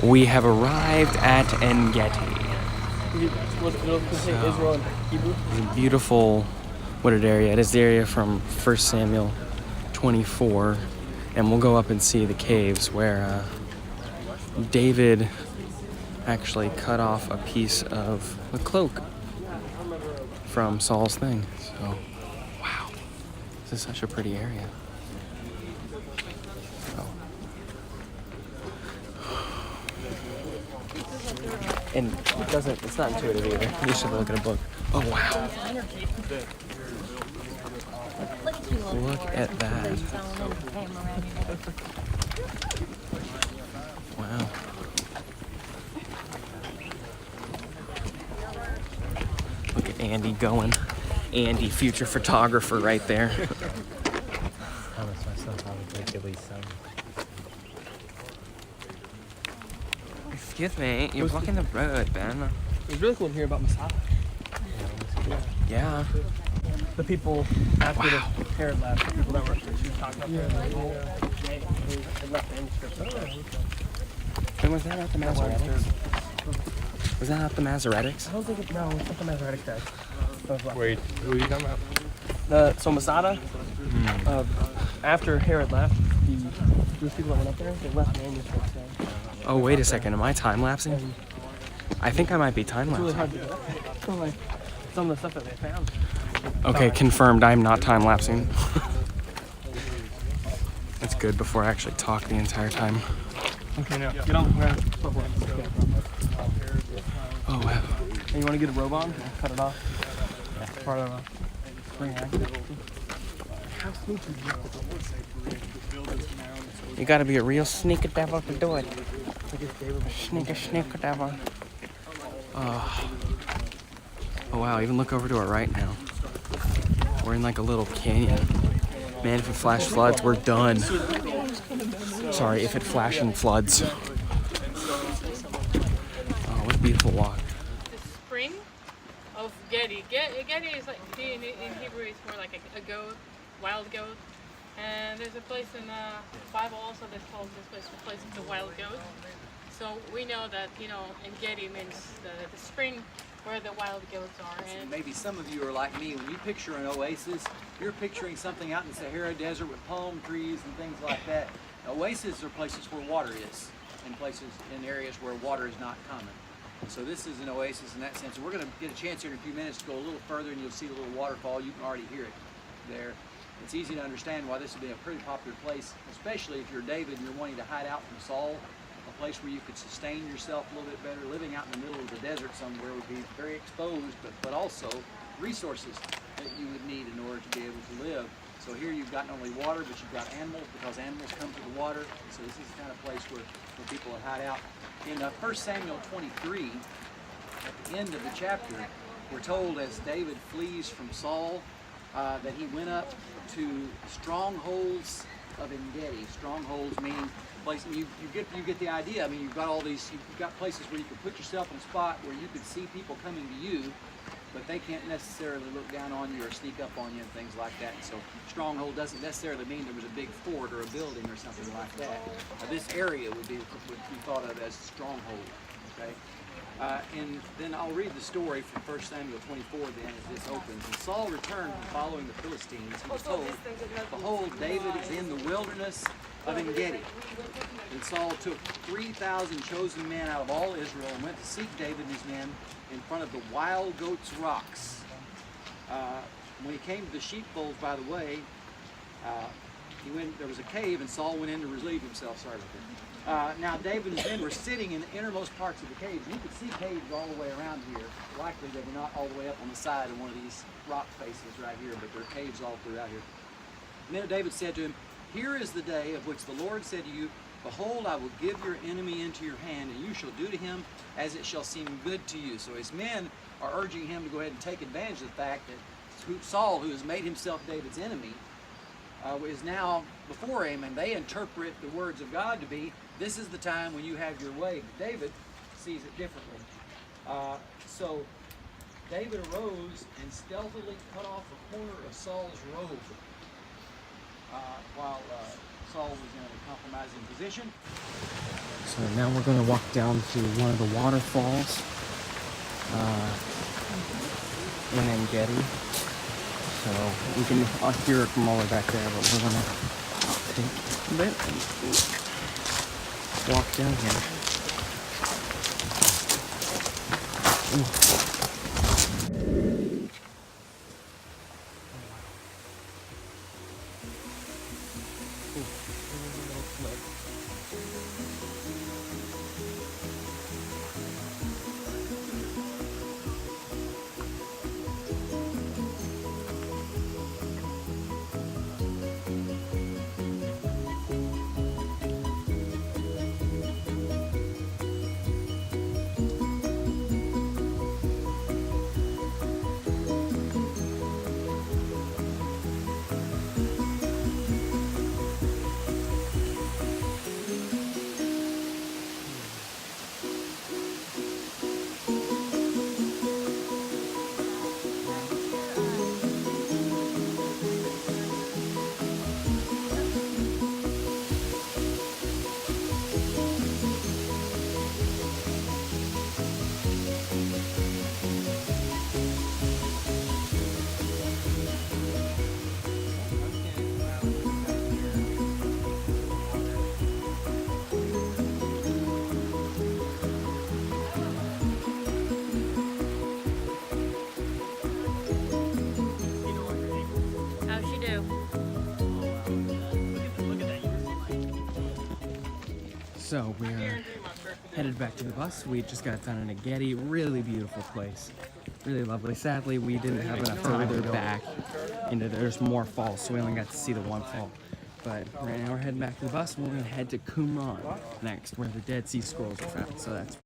We have arrived at Ein Gedi. Israel in Hebrew. It's a beautiful wooded area. It is the area from 1 Samuel 24. And we'll go up and see the caves where David actually cut off a piece of the cloak from Saul's thing. So, wow. This is such a pretty area. So. And it's not intuitive either. You should look at a book. Oh, wow. Look at that. Wow. Look at Andy going. Andy, future photographer right there. I promised myself I would take at least some. Excuse me, you're blocking the road, Ben. It was really cool to hear about Masada. Yeah. The people after the Herod left, the people that were she was talking about they left manuscripts. And was that at the Masoretics? Was that at the Masoretics? I don't think it's not the Masoretic text. Wait, who are you talking about? So Masada, after Herod left, those people that went up there, they left manuscripts there. Oh, wait a second. Am I time-lapsing? I think I might be It's really time-lapsing. hard to do. So like some of the stuff that they found. Okay, confirmed. I'm not time-lapsing. It's good before I actually talk the entire time. Okay, now get on. We're at Oh, wow. And you want to get a robe on? Cut it off. That's part of a spring action. How sneaky is it? You gotta be a real sneaker devil to do it. Sneaker devil. Oh, wow. Even look over to our right now. We're in like a little canyon. Man, if it flash floods, we're done. Sorry, if it flash and floods. Oh, what a beautiful walk. The spring of Gedi. Gedi is like, in Hebrew, it's more like a goat, wild goat. And there's a place in the Bible also that's called this place of the wild goat. So we know that, Ein Gedi means the spring where the wild goats are. And maybe some of you are like me. When you picture an oasis, you're picturing something out in the Sahara Desert with palm trees and things like that. Oases are places where water is, and in areas where water is not common. So this is an oasis in that sense. We're going to get a chance here in a few minutes to go a little further, and you'll see the little waterfall. You can already hear it there. It's easy to understand why this would be a pretty popular place, especially if you're David and you're wanting to hide out from Saul. A place where you could sustain yourself a little bit better. Living out in the middle of the desert somewhere would be very exposed, but also resources that you would need in order to be able to live. So here you've got not only water, but you've got animals, because animals come to the water. So this is the kind of place where people would hide out. In 1 Samuel 23, at the end of the chapter, we're told as David flees from Saul, that he went up to strongholds of En Gedi. Strongholds meaning place. You get the idea. I mean, you've got all these. You've got places where you can put yourself in a spot where you could see people coming to you, but they can't necessarily look down on you or sneak up on you and things like that. So stronghold doesn't necessarily mean there was a big fort or a building or something like that. This area would be thought of as stronghold. Okay. And then I'll read the story from 1 Samuel 24 then as this opens. And Saul returned from following the Philistines. He was told, "Behold, David is in the wilderness of En Gedi." And Saul took 3,000 chosen men out of all Israel and went to seek David and his men in front of the Wild Goats Rocks. When he came to the sheepfolds by the way, there was a cave, and Saul went in to relieve himself. Sorry about that. Now David and his men were sitting in the innermost parts of the caves. You could see caves all the way around here. Likely they were not all the way up on the side of one of these rock faces right here, but there are caves all throughout here. And then David said to him, "Here is the day of which the Lord said to you, Behold, I will give your enemy into your hand, and you shall do to him as it shall seem good to you." So his men are urging him to go ahead and take advantage of the fact that Saul, who has made himself David's enemy, is now before him, and they interpret the words of God to be, this is the time when you have your way. But David sees it differently. So David arose and stealthily cut off a corner of Saul's robe while sole was in a compromising position. So now we're going to walk down to one of the waterfalls in Ein Gedi. So we can hear it from all the way back there, but we're going to take a bit and walk down here. Ooh. How'd she do? So we are headed back to the bus. We just got done in Ein Gedi. Really beautiful place. Really lovely. Sadly, we didn't have enough time to go back into there's more falls, so we only got to see the one fall. But right now we're heading back to the bus. We're going to head to Qumran next, where the Dead Sea Scrolls are found. So that's